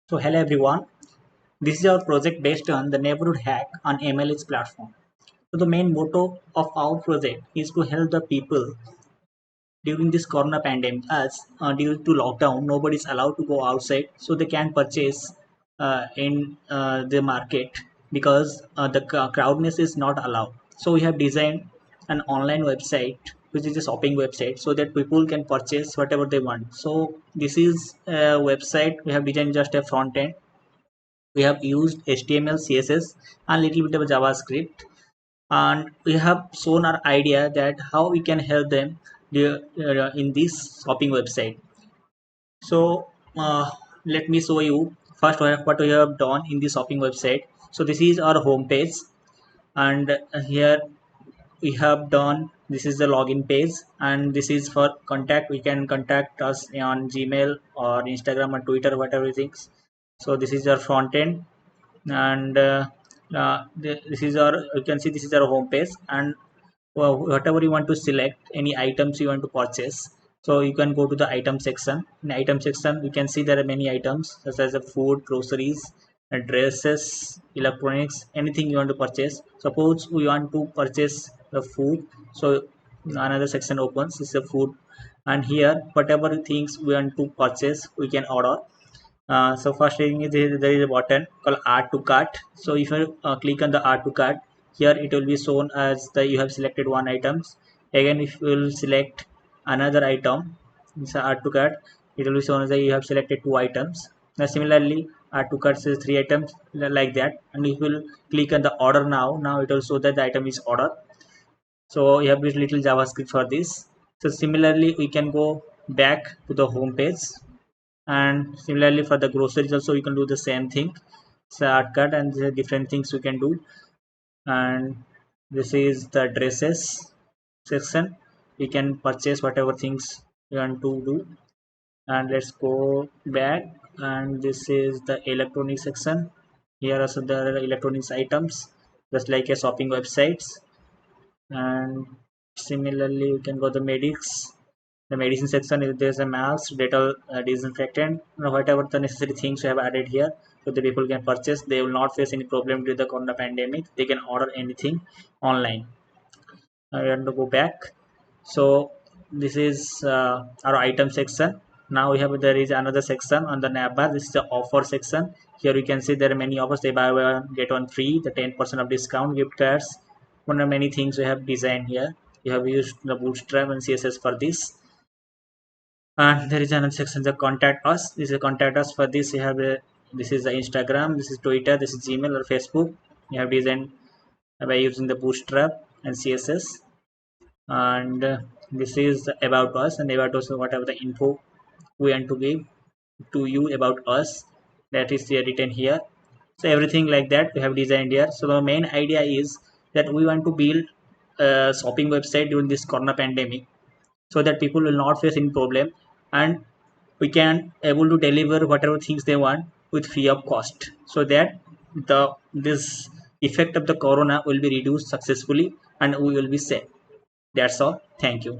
So hello everyone, this is our project based on the neighborhood hack on MLH platform. So the main motto of our project is to help the people during this corona pandemic as due to lockdown nobody is allowed to go outside so they can purchase in the market because the crowdness is not allowed. So we have designed an online website which is a shopping website so that people can purchase whatever they want. So this is a website we have designed just a front end. We have used HTML, CSS, and little bit of JavaScript, and we have shown our idea that how we can help them in this shopping website. So let me show you first what we have done in the shopping website. So this is our home page, and here we have done this is the login page, and this is for contact. We can contact us on Gmail or Instagram or Twitter, whatever things. So this is our front end, and this is our, you can see this is our home page, and whatever you want to select, any items you want to purchase, so you can go to the item section. In item section you can see there are many items such as the food, groceries, dresses, electronics, anything you want to purchase. Suppose we want to purchase the food, so another section opens, this is the food, and here whatever things we want to purchase we can order. So first thing is there is a button called add to cart. So if you click on the add to cart, here it will be shown as the you have selected one items. Again, if you will select another item, it's add to cart, it will be shown as that you have selected two items. Now similarly, add to cart says three items, like that. And if you will click on the order now it will show that the item is ordered. So you have this little JavaScript for this. So similarly, we can go back to the home page, and similarly for the groceries also you can do the same thing. Shortcut, and there are different things you can do. And this is the dresses section, we can purchase whatever things you want to do. And let's go back, and this is the electronic section. Here also there are electronics items just like a shopping websites. And similarly you can go to medics, the medicine section. If there's a mask, Dettol, disinfectant, whatever the necessary things we have added here, so the people can purchase. They will not face any problem due to the corona pandemic. They can order anything online. I want to go back. So this is our item section. Now we have, there is another section on the navbar. This is the offer section. Here you can see there are many offers. They buy one get one free, the 10% of discount, gift cards, one of many things we have designed here. You have used the Bootstrap and CSS for this. And there is another section, the contact us. This is contact us. For this you have a, this is the Instagram, this is Twitter, this is Gmail or Facebook. You have designed by using the Bootstrap and CSS. And this is the about us, and about us whatever the info we want to give to you about us, that is written here. So everything like that we have designed here. So the main idea is that we want to build a shopping website during this corona pandemic so that people will not face any problem, and we can able to deliver whatever things they want with free of cost, so that the this effect of the corona will be reduced successfully and we will be safe. That's all. Thank you.